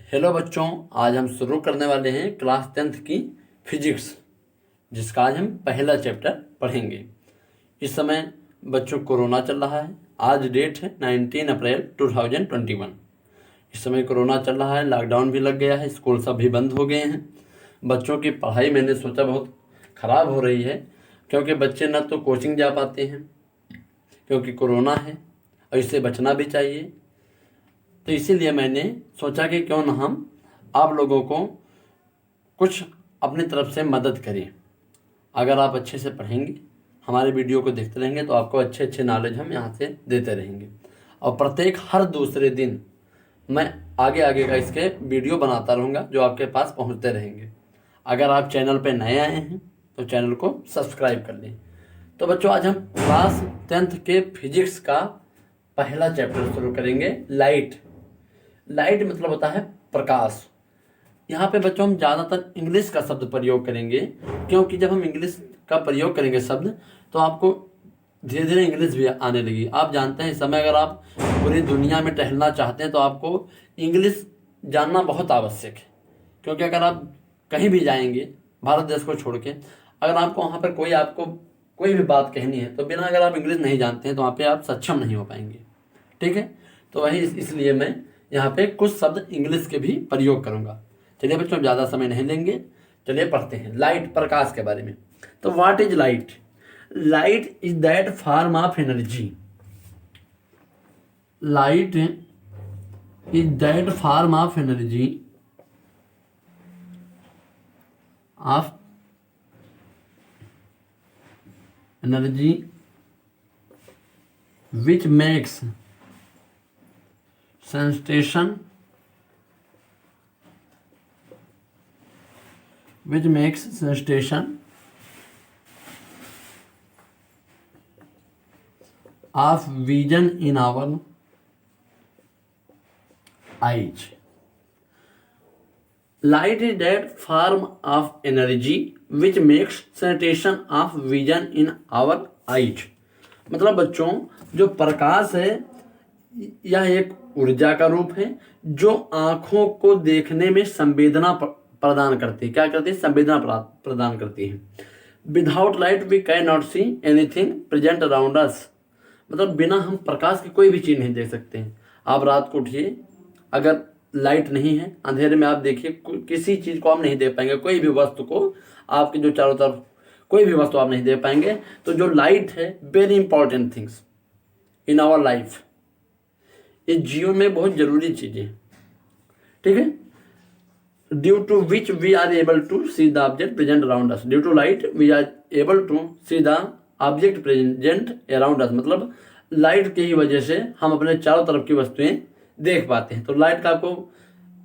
Hello बच्चों, आज हम शुरू करने वाले हैं क्लास 10th की फिजिक्स, जिसका आज हम पहला चैप्टर पढ़ेंगे। इस समय बच्चों कोरोना चल रहा है। आज डेट है 19 अप्रैल 2021। इस समय कोरोना चल रहा है, लॉकडाउन भी लग गया है, स्कूल सब भी बंद हो गए हैं। बच्चों की पढ़ाई मैंने सोचा बहुत ख़राब हो रही है, क्योंकि बच्चे न तो कोचिंग जा पाते हैं क्योंकि कोरोना है, और इससे बचना भी चाहिए। तो इसीलिए मैंने सोचा कि क्यों ना हम आप लोगों को कुछ अपनी तरफ से मदद करें। अगर आप अच्छे से पढ़ेंगे, हमारे वीडियो को देखते रहेंगे, तो आपको अच्छे अच्छे नॉलेज हम यहाँ से देते रहेंगे। और प्रत्येक हर दूसरे दिन मैं आगे आगे का इसके वीडियो बनाता रहूँगा, जो आपके पास पहुँचते रहेंगे। अगर आप चैनल पर नए आए हैं तो चैनल को सब्सक्राइब कर लें। तो बच्चों, आज हम क्लास 10th के फिजिक्स का पहला चैप्टर शुरू करेंगे, लाइट। लाइट मतलब होता है प्रकाश। यहाँ पे बच्चों हम ज़्यादातर इंग्लिश का शब्द प्रयोग करेंगे, क्योंकि जब हम इंग्लिश का प्रयोग करेंगे शब्द, तो आपको धीरे धीरे इंग्लिश भी आने लगी। आप जानते हैं, इस समय अगर आप पूरी दुनिया में टहलना चाहते हैं तो आपको इंग्लिश जानना बहुत आवश्यक है। क्योंकि अगर आप कहीं भी जाएंगे भारत देश को छोड़ के, अगर आपको वहाँ पर आपको कोई भी बात कहनी है, तो बिना अगर आप इंग्लिश नहीं जानते हैं तो वहाँ पे आप सक्षम नहीं हो पाएंगे। ठीक है, तो वही इसलिए मैं यहाँ पे कुछ शब्द इंग्लिश के भी प्रयोग करूँगा। चलिए बच्चों, ज़्यादा समय नहीं लेंगे, चलिए पढ़ते हैं लाइट, प्रकाश के बारे में। तो what is light? Light is that form of energy. Light is that form of energy which makes sensation of vision in our eyes. Light is that form of energy which makes sensation of vision in our eyes. मतलब बच्चों, जो प्रकाश है यह एक ऊर्जा का रूप है जो आंखों को देखने में संवेदना प्रदान करती है। क्या करती है? संवेदना प्रदान करती है। Without light we can not see anything present around us. मतलब बिना हम प्रकाश की कोई भी चीज़ नहीं देख सकते हैं। आप रात को उठिए, अगर लाइट नहीं है, अंधेरे में आप देखिए, किसी चीज़ को आप नहीं देख पाएंगे, कोई भी वस्तु को, आपके जो चारों तरफ कोई भी वस्तु आप नहीं देख पाएंगे। तो जो लाइट है, very important things in our life, ये जीवन में बहुत जरूरी चीज़ें। ठीक है, due to which we are able to see the object present around us. Due to light we are able to see the object present around us. मतलब light की ही वजह से हम अपने चारों तरफ की वस्तुएं देख पाते हैं। तो लाइट का आपको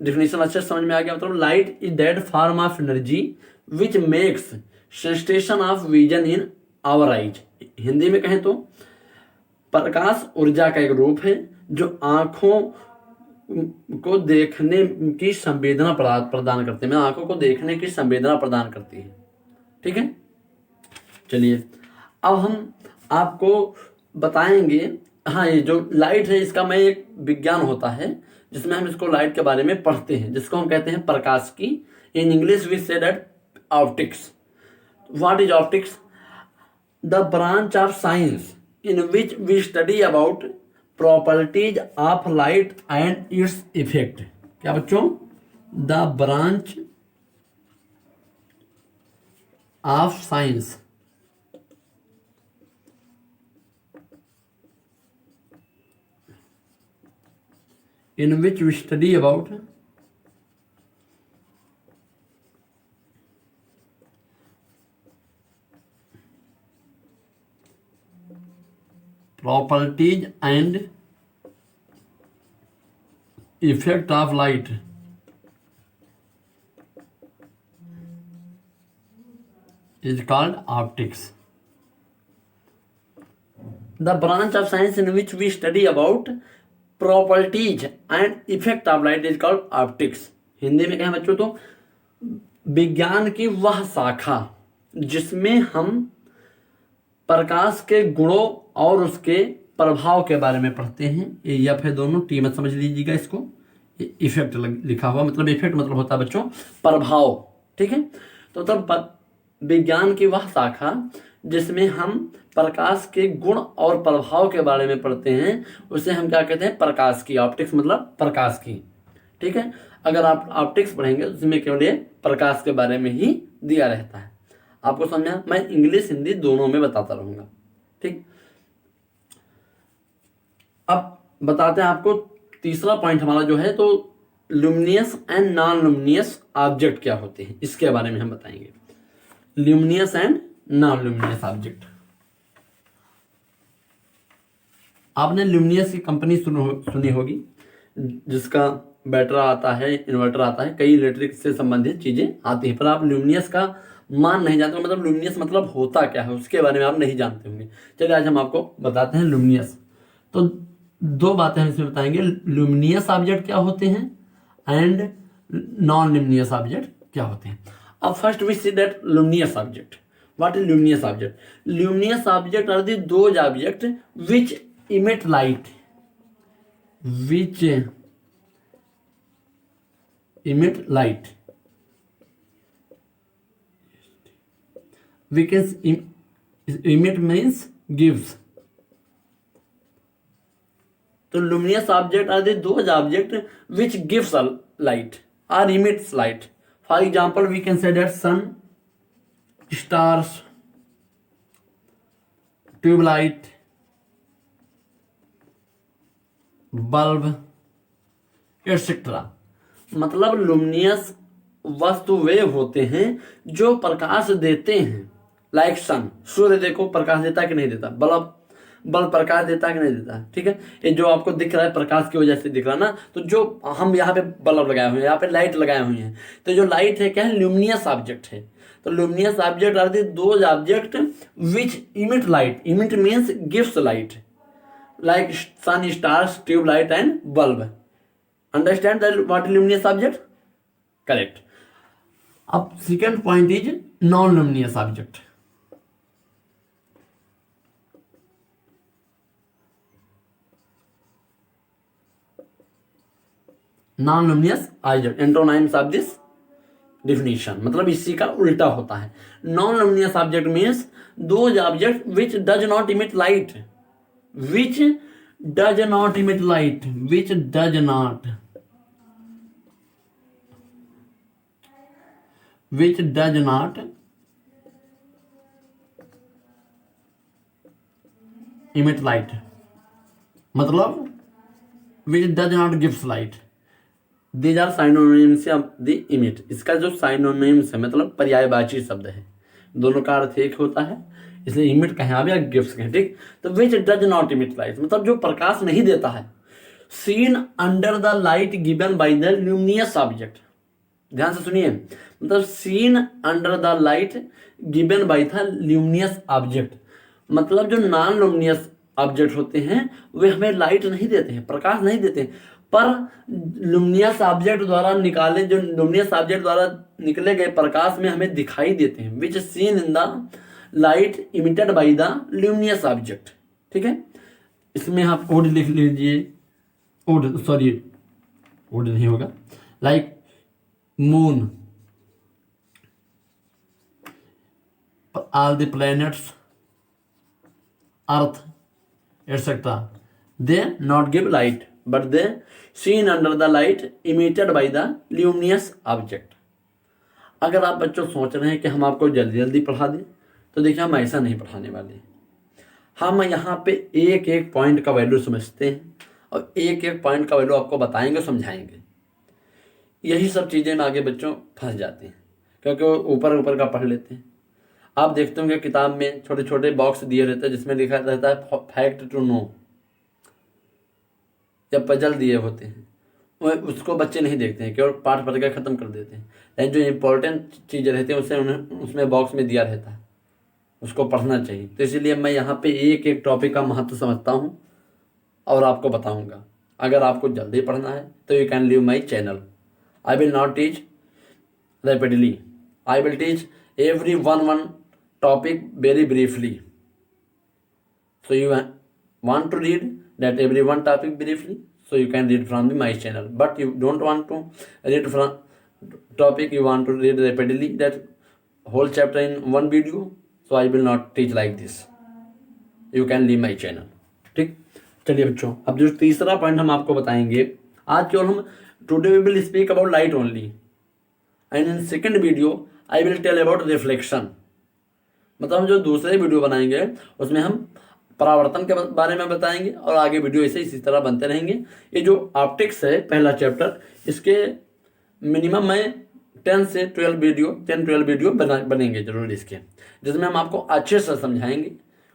डिफिनेशन अच्छे समझ में आ गया। मतलब light is that form of energy which makes sensation of vision in our eyes. Hindi में कहें तो प्रकाश ऊर्जा का एक रूप है जो आंखों को देखने की संवेदना प्रदान करते हैं। आंखों को देखने की संवेदना प्रदान करती है। ठीक है, चलिए अब हम आपको बताएंगे। हाँ, ये जो लाइट है, इसका मैं एक विज्ञान होता है जिसमें हम इसको लाइट के बारे में पढ़ते हैं, जिसको हम कहते हैं प्रकाश की। In English we say that optics. What is optics? The branch of science in which we study about properties of light and its effect. क्या बच्चों? The branch of science in which we study about properties and effect of light is called optics. The branch of science in which we study about properties and effect of light is called optics. Hindi में कहें बच्चों तो विज्ञान की वह शाखा जिसमें हम प्रकाश के गुणों और उसके प्रभाव के बारे में पढ़ते हैं। ये एफ है दोनों, टी मत समझ लीजिएगा इसको। इफेक्ट लिखा हुआ, मतलब इफेक्ट मतलब होता है बच्चों प्रभाव, ठीक है। तो मतलब विज्ञान की वह शाखा जिसमें हम प्रकाश के गुण और प्रभाव के बारे में पढ़ते हैं उसे हम क्या कहते हैं, प्रकाश की। ऑप्टिक्स मतलब प्रकाश की, ठीक है। अगर आप ऑप्टिक्स पढ़ेंगे तो उसमें केवल ये प्रकाश के बारे में ही दिया रहता है। आपको समझा? मैं इंग्लिश हिंदी दोनों में बताता रहूंगा, ठीक। अब बताते हैं आपको तीसरा पॉइंट हमारा जो है, तो luminous and non luminous object क्या होते हैं, इसके बारे में हम बताएंगे। Luminous and non luminous object. आपने ल्यूमिनियस की कंपनी सुनी होगी, जिसका बैटरा आता है, इन्वर्टर आता है, कई इलेक्ट्रिक से संबंधित चीजें आती हैं, पर आप ल्यूमिनियस का मान नहीं जानते, मतलब ल्यूमिनियस मतलब होता क्या है उसके बारे में आप नहीं जानते होंगे। चलिए आज हम आपको बताते हैं ल्यूमिनियस। तो दो बातें हम इसमें बताएंगे, ल्यूमिनियस ऑब्जेक्ट क्या होते हैं एंड नॉन ल्यूमिनियस ऑब्जेक्ट क्या होते हैं। अब first we see that luminous object. What is luminous object? Luminous object are the those object which emit light, which emit light, we can emit means gives. तो luminous object are the those object which gives a light or emits light. For example, we can say that sun, stars, tube light, bulb etcetera. मतलब luminous वस्तु वे होते हैं जो प्रकाश देते हैं, like सन, सूर्य देखो प्रकाश देता है कि नहीं देता, बल्ब प्रकाश देता है कि नहीं देता, ठीक है। ये जो आपको दिख रहा है प्रकाश की वजह से दिख रहा है ना, तो जो हम यहाँ पे बल्ब लगाए हुए हैं, यहाँ पे लाइट लगाए हुए हैं, तो जो लाइट है क्या है, ल्यूमिनियस ऑब्जेक्ट है। तो luminous object are those object which emit light, emit means gives light, like sun, stars, tube light and bulb. Understand that what is luminous object? Correct. अब second point is non-luminous object. Non-luminous object, antonyms of this definition, मतलब इसी का उल्टा होता है। Non-luminous object means those object which does not emit light, which does not emit light, which does not emit light, मतलब which does not gives light. These are synonyms of the emit. इसका जो synonyms है मतलब पर्यायवाची शब्द है, दोनों का अर्थ एक होता है, इसलिए इमिट कहें आप या गिफ्ट कहें, ठीक। तो विच डज नॉट इमिट लाइट मतलब जो प्रकाश नहीं देता है। Scene under the light given by the luminous object, ध्यान से सुनिए, मतलब scene under the light given by the luminous object, मतलब जो नॉन ल्यूमिनियस ऑब्जेक्ट होते हैं वे हमें लाइट नहीं देते हैं, प्रकाश नहीं देते हैं, पर ल्यूमिनियस ऑब्जेक्ट द्वारा निकाले, जो ल्यूमिनियस ऑब्जेक्ट द्वारा निकले गए प्रकाश में हमें दिखाई देते हैं, which seen in the light emitted by the luminous object, ठीक है। इसमें आप ओड लिख लीजिए, ओड सॉरी ओड नहीं होगा, like moon, all the planets, earth, etc. They not give light, but they seen under the light emitted by the luminous object. अगर आप बच्चों सोच रहे हैं कि हम आपको जल्दी जल्दी पढ़ा दें, तो देखिए हम ऐसा नहीं पढ़ाने वाले। हम यहाँ पे एक एक पॉइंट का वैल्यू समझते हैं और एक एक पॉइंट का वैल्यू आपको बताएंगे, समझाएंगे। यही सब चीज़ें में आगे बच्चों फंस जाते हैं, क्योंकि वो ऊपर ऊपर का पढ़ लेते हैं। आप देखते होंगे किताब में छोटे छोटे बॉक्स दिए रहते हैं जिसमें लिखा रहता है फैक्ट टू नो, या पजल दिए होते हैं, वो उसको बच्चे नहीं देखते हैं, केवल पाठ पढ़ कर ख़त्म कर देते हैं। लेकिन जो इम्पोर्टेंट चीज़ें रहती हैं उसे उन्हें उसमें बॉक्स में दिया रहता है, उसको पढ़ना चाहिए। तो इसीलिए मैं यहाँ पे एक एक टॉपिक का महत्व समझता हूँ और आपको बताऊँगा। अगर आपको जल्दी पढ़ना है तो you can leave my channel. I will not teach rapidly, I will teach every one topic very briefly. So you want to read that every one topic briefly, so you can read from the my channel. But you don't want to read from topic, you want to read rapidly that whole chapter in one video, so I will not teach like this. You can leave my channel. ठीक, चलिए बच्चों, अब जो तीसरा point हम आपको बताएंगे आज, केवल हम today we will speak about light only, and in second video I will tell about reflection. मतलब हम जो दूसरे वीडियो बनाएंगे उसमें हम परावर्तन के बारे में बताएंगे, और आगे वीडियो ऐसे इसी तरह बनते रहेंगे। ये जो ऑप्टिक्स है पहला चैप्टर, इसके मिनिमम मैं 10-12 वीडियो बनेंगे जरूर इसके, जिसमें हम आपको अच्छे से समझाएंगे।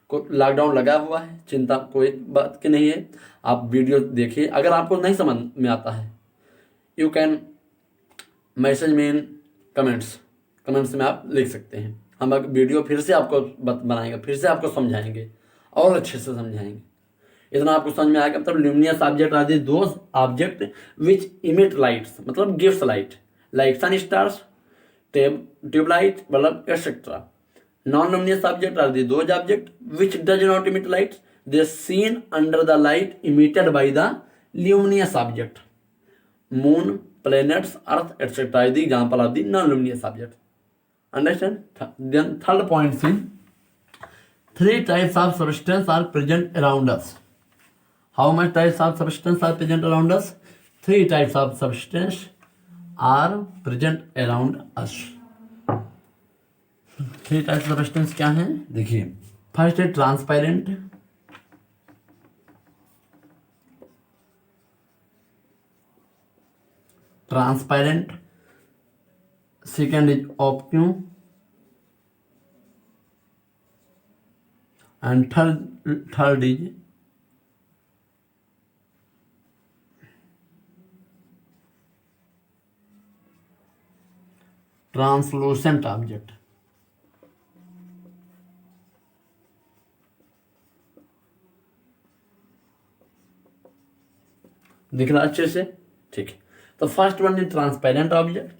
को लॉकडाउन लगा हुआ है, चिंता कोई बात की नहीं है, आप वीडियो देखिए। अगर आपको नहीं समझ में आता है, you can message me in comments में आप लिख सकते हैं। हम वीडियो फिर से आपको बनाएंगे, फिर से आपको समझाएंगे और अच्छे से समझाएंगे। इतना आपको समझ में आएगा। मतलब luminous object are those object which emit lights, मतलब gives light, like sun stars, tube light, bulb etcetera. Non luminous object are those object which does not emit lights, they seen under the light emitted by the luminous object. Moon, planets, earth, etc. is the example of the non-luminous object. Understand? Then third point is 3 types of substance are present around us. How much types of substance are present around us? 3 types of substance are present around us. 3 types of substance क्या हैं? देखिए, first है transparent, second is opaque, and third is translucent object. दिख रहा अच्छे से? ठीक है। तो first one is transparent object,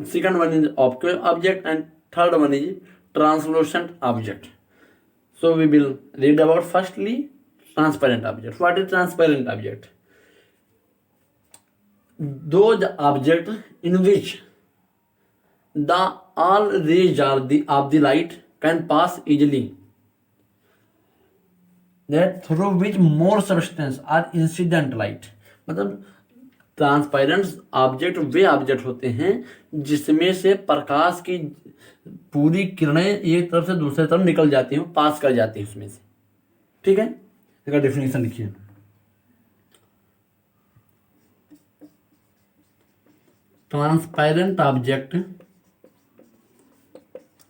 second one is optic object, and third one is translucent object. So we will read about firstly transparent object. What is transparent object? Those objects in which the all rays of the light can pass easily, that through which more substance are incident light. मतलब transparent object वे object होते हैं जिसमें से प्रकाश की पूरी किरणें एक तरफ से दूसरे तरफ निकल जाती हैं, पास कर जाती हैं उसमें से. ठीक है, इसका डेफिनेशन लिखिए. ट्रांसपेरेंट ऑब्जेक्ट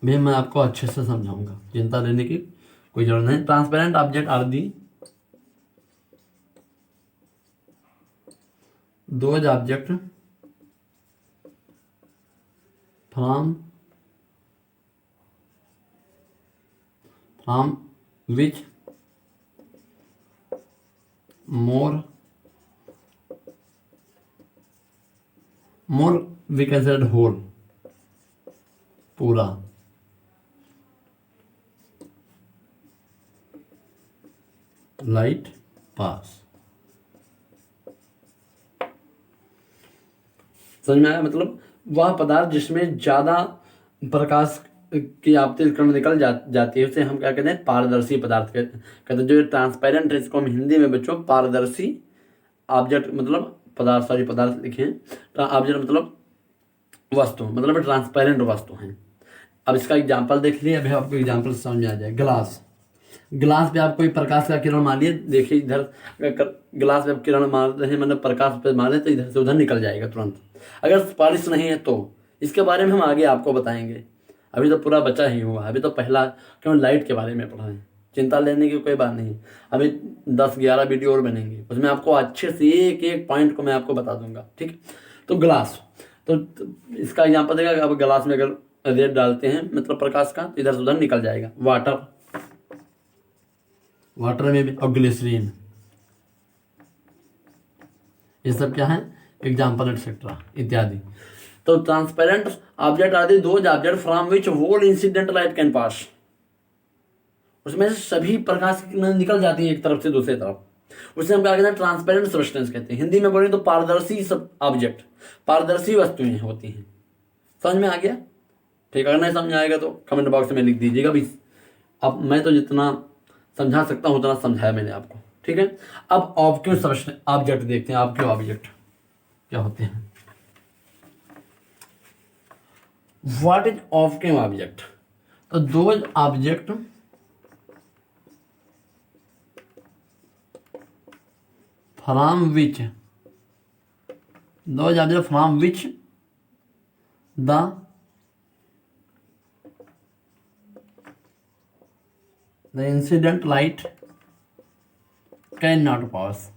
भी मैं आपको अच्छे से समझाऊंगा, चिंता लेने की कोई जरूरत नहीं. Transparent object are the those object from which more we can say whole पूरा light pass. समझ में आया? मतलब वह पदार्थ जिसमें ज्यादा प्रकाश की आपतित किरण निकल जाती है उसे हम क्या कहते हैं? पारदर्शी पदार्थ कहते हैं. जो ट्रांसपेरेंट है इसको हम हिंदी में बच्चों पारदर्शी ऑब्जेक्ट मतलब पदार्थ लिखे हैं. ऑब्जेक्ट मतलब वस्तु, मतलब ट्रांसपेरेंट वस्तु है. अब इसका एग्जाम्पल देख लिए, अभी आपको एग्जाम्पल समझ में आ जाए. ग्लास पे आप कोई प्रकाश का किरण मार लिए, देखिए इधर ग्लास पे किरण मार रहे हैं मतलब प्रकाश पे मारे तो इधर से उधर निकल जाएगा तुरंत. अगर पॉलिश नहीं है तो इसके बारे में हम आगे आपको बताएंगे. अभी तो पूरा बचा ही हुआ, अभी तो पहला क्यों लाइट के बारे में पढ़ा है. चिंता लेने की कोई बात नहीं. अभी 10-11 वीडियो और बनेंगे, उसमें आपको अच्छे से एक एक पॉइंट को मैं आपको बता दूंगा. ठीक, तो ग्लास, तो इसका एग्जाम्पल देगा. अब ग्लास में अगर रेड डालते हैं मतलब प्रकाश का, इधर से उधर निकल जाएगा. वाटर में भी, और ग्लिसरीन, ये सब क्या है? एग्जाम्पल एटसेट्रा इत्यादि. तो ट्रांसपेरेंट ऑब्जेक्ट आदि those object from which whole incident light can pass. उसमें से सभी प्रकाश की किरणें निकल जाती है एक तरफ से दूसरी तरफ. उसे हम क्या कहते हैं, ट्रांसपेरेंट सब्सटेंस कहते हैं। हिंदी में बोले तो पारदर्शी सब ऑब्जेक्ट, पारदर्शी वस्तुएं होती हैं। समझ में आ गया? ठीक, अगर नहीं समझ आएगा तो कमेंट बॉक्स में लिख दीजिएगा भी। अब मैं तो जितना समझा सकता हूँ उतना समझाया मैंने आपको, ठीक है। अब ऑब्क्यू सब्सटेंस ऑब्जेक्ट देखते हैं। ऑब्क्यू ऑब्जेक्ट क्या होते हैं? What is opaque object? तो those object from which the incident light cannot pass.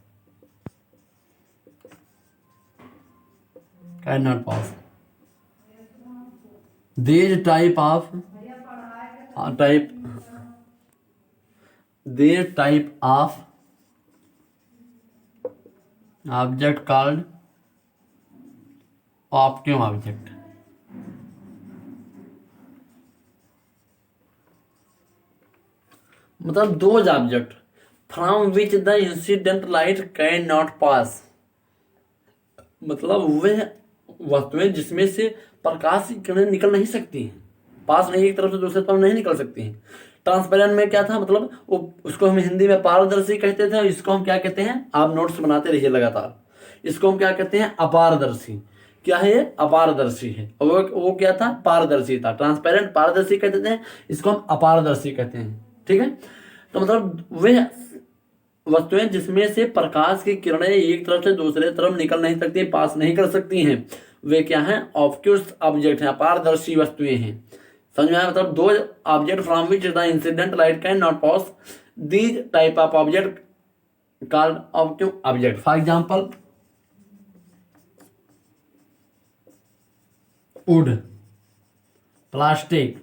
These type of object called vacuum object. मतलब those object from which the incident light can not पास, मतलब वह वस्तुएं जिसमें से प्रकाश की किरणें निकल नहीं सकती हैं, पास नहीं, एक तरफ से दूसरे तरफ नहीं निकल सकती हैं। ट्रांसपेरेंट में क्या था, मतलब वो उसको हम हिंदी में पारदर्शी कहते थे, और इसको हम क्या कहते हैं, आप नोट्स बनाते रहिए लगातार, इसको हम क्या कहते हैं, अपारदर्शी। क्या है ये? अपारदर्शी है। और वो क्या था? पारदर्शी था। ट्रांसपेरेंट पारदर्शी कहते थे, इसको हम अपारदर्शी कहते हैं, ठीक है। तो मतलब वह वस्तुएं जिसमें से प्रकाश की किरणें एक तरफ से दूसरे तरफ निकल नहीं सकती, पास नहीं कर सकती हैं, वे क्या हैं? ऑब्क्यूज ऑब्जेक्ट हैं, अपारदर्शी वस्तुएं हैं। समझ में आया? मतलब दो object from which the incident light can not pass, these type of object called opaque object. For example wood, plastic,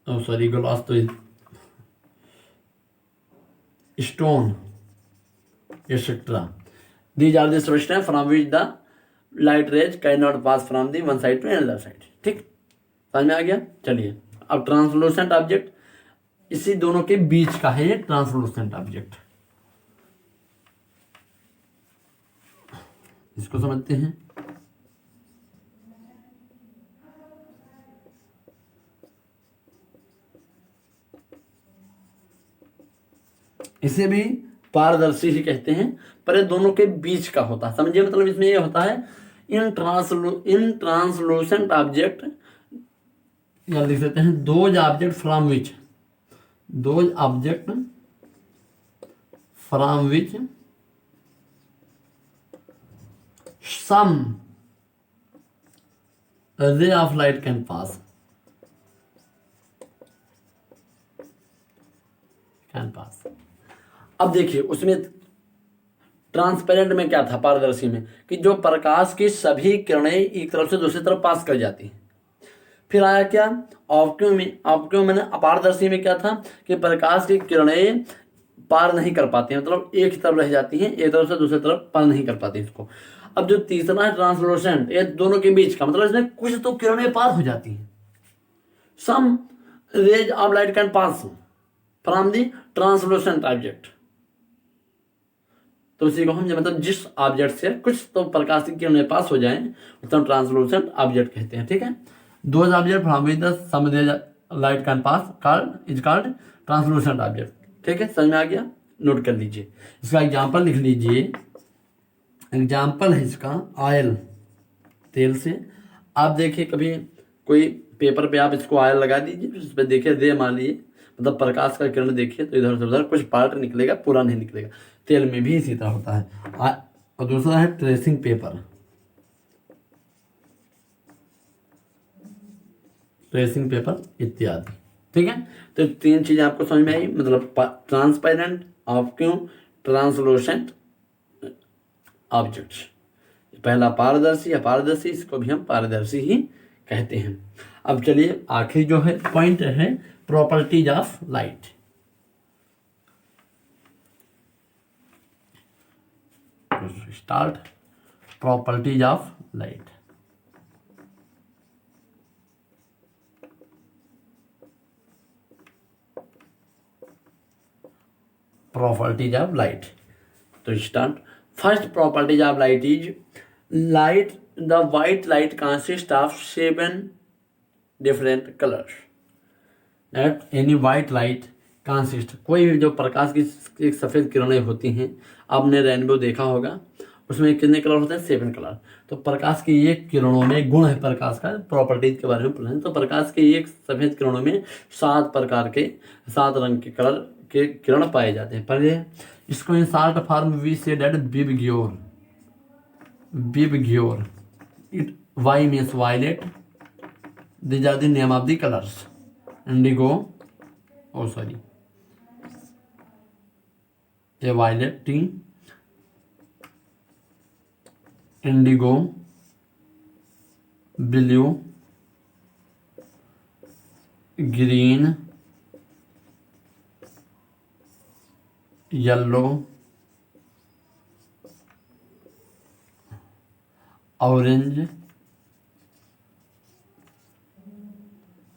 sorry glass तो stone, etc. These are the substances from which the light rays cannot pass from the one side to another side. ठीक, समझ में आ गया? चलिए, अब translucent object, इसी दोनों के बीच का है ये ट्रांसलूसेंट ऑब्जेक्ट। इसको समझते हैं। इसे भी पारदर्शी ही कहते हैं, पर ये दोनों के बीच का होता है। समझिए, मतलब इसमें ये होता है इन ट्रांसलूसेंट ऑब्जेक्ट, या लिख देते हैं those object from which some ray of light can पास। अब देखिए, उसमें ट्रांसपेरेंट में क्या था, पारदर्शी में, कि जो प्रकाश की सभी किरणें एक तरफ से दूसरी तरफ पास कर जाती हैं। फिर आया क्या? ऑब्क्यू में अपारदर्शी में क्या था, कि प्रकाश की किरणें पार नहीं कर पाती हैं, मतलब एक ही तरफ रह जाती हैं, एक तरफ से दूसरी तरफ पार नहीं कर पाती इसको। अब जो तीसरा है ट्रांसलूसेंट, ये दोनों के बीच का, मतलब इसमें कुछ तो किरणें पार हो जाती हैं। Some rays of light can pass from the translucent object. तो इसी को हम, मतलब जिस ऑब्जेक्ट से कुछ तो प्रकाश की किरणें पास हो जाएं, उसको हम ट्रांसलूसेंट ऑब्जेक्ट कहते हैं, ठीक है। Those object from which the some rays light can pass is called translucent object, ठीक है। समझ में आ गया? नोट कर लीजिए, इसका एग्जाम्पल लिख लीजिए। एग्जाम्पल है इसका ऑयल, तेल से। आप देखिए कभी कोई पेपर पे आप इसको ऑयल लगा दीजिए, उस पर देखिए रे मार लिए, मतलब प्रकाश का किरण देखिए, तो इधर से उधर कुछ पार्ट निकलेगा, पूरा नहीं निकलेगा। तेल में भी इसी तरह होता है। और दूसरा है ट्रेसिंग पेपर, इत्यादि, ठीक है। तो तीन चीजें आपको समझ में आई, मतलब ट्रांसपेरेंट, ऑब्क्यू, ट्रांसलूसेंट ऑब्जेक्ट्स। पहला पारदर्शी, अपारदर्शी, इसको भी हम पारदर्शी ही कहते हैं। अब चलिए आखिरी जो है पॉइंट है properties of light. Start properties of light. properties of light. To start, first properties of light is light. The white light consists of 7 different colors. That any white light consists, कोई भी जो प्रकाश की एक सफ़ेद किरणें होती हैं, आपने रेनबो देखा होगा, उसमें कितने कलर होते हैं? 7 कलर। तो प्रकाश की एक किरणों में गुण है प्रकाश का, प्रॉपर्टीज के बारे में पढ़ें तो प्रकाश के एक सफ़ेद किरणों में 7 प्रकार के 7 रंग के कलर के किरण पाए जाते हैं। पहले इसको in short form we say that VIBGYOR. It y means violet, these are the name of the colors. Indigo, a violet tea, indigo, blue, green, yellow, orange,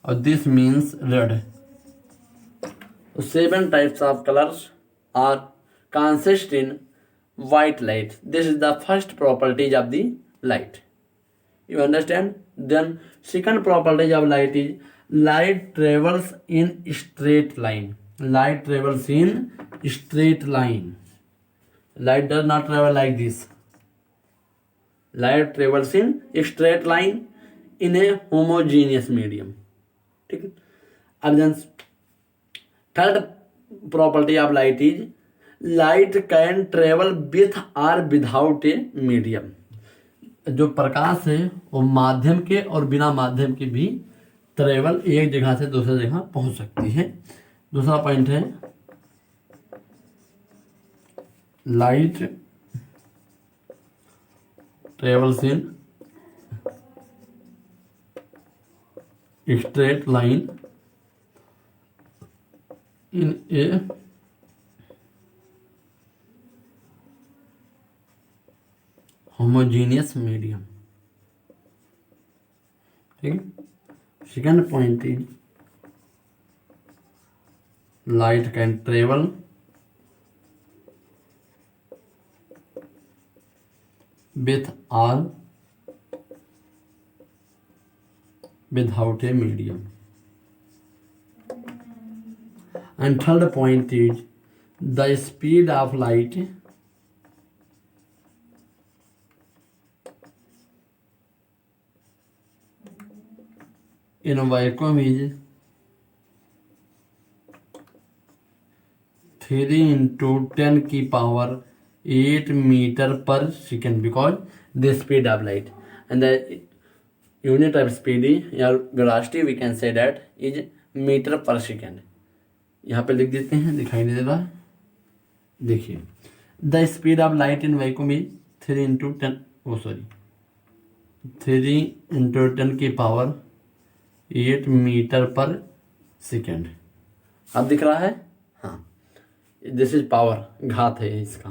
और दिस मीन्स रेड। तो 7 types of colours are consist in white light. This is the first property of the light. You understand? Then second property of light is light travels in straight line. Light travels in straight line. Light does not travel like this. Light travels in straight line in a homogeneous medium. ठीक है। अब then third property of light is light can travel with or without a medium. जो प्रकाश है वो माध्यम के और बिना माध्यम के भी ट्रेवल एक जगह से दूसरी जगह पहुंच सकती है। दूसरा पॉइंट है light travels in straight line in a homogeneous medium. ठीक है। Second point is light can travel with or without a medium. And third point is the speed of light in a vacuum is 3 into 10 की power 8 meter per second because the speed of light and the unit of speed या velocity we can say that is metre per second. यहाँ पे लिख देते हैं, दिखाई नहीं दे रहा है, देखिए the speed of light in vacuum is 3 into 10 की पावर 8 मीटर पर सेकेंड। अब दिख रहा है? हाँ, दिस इज पावर, घात है इसका।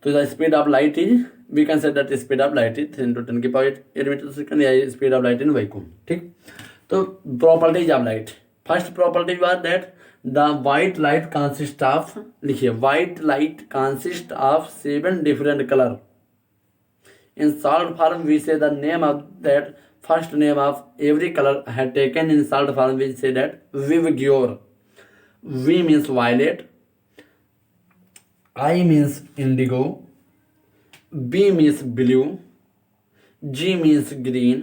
तो the speed of light is we can say that speed of light is 3 into 10 की पावर 8 मीटर पर सेकंड या speed of light in vacuum. ठीक। तो properties of light, first property was that the white light consist of, लिखिए white light consist of 7 different colour. In short form we say the name of that, first name of every colour had taken in short form we say that VIBGYOR. V means violet, I means indigo, B means blue, G means green,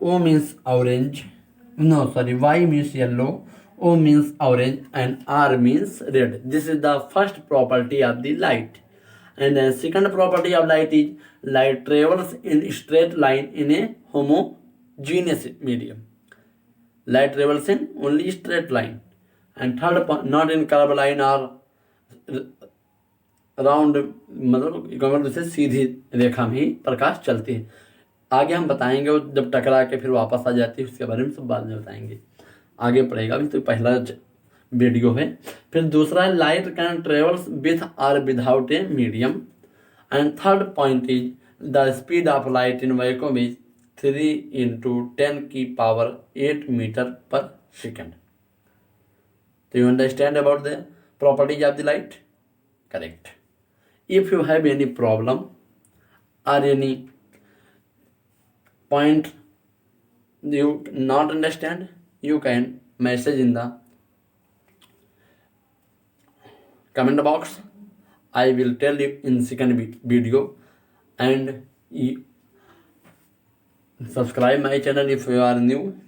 O means orange, Y means yellow, O means orange, and R means red. This is the first property of the light. And the second property of light is light travels in straight line in a homogeneous medium. Light travels in only straight line. And third, not in curved line or round, मतलब से सीधी रेखा में ही प्रकाश चलती है। आगे हम बताएंगे, वो जब टकरा के फिर वापस आ जाती है उसके बारे में सब बाद में बताएंगे, आगे पड़ेगा। अभी तो पहला वीडियो है। फिर दूसरा है light can travels with or without a medium. And third point is the speed of light in vacuum is 3 into 10 की power 8 metre per second. So you understand about the properties of the light? Correct. If you have any problem or any point you not understand, you can message in the comment box. I will tell you in second video, and subscribe my channel if you are new,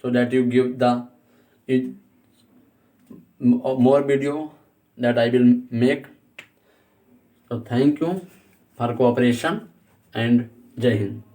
so that you give the more video that I will make. So thank you for cooperation and Jai Hind.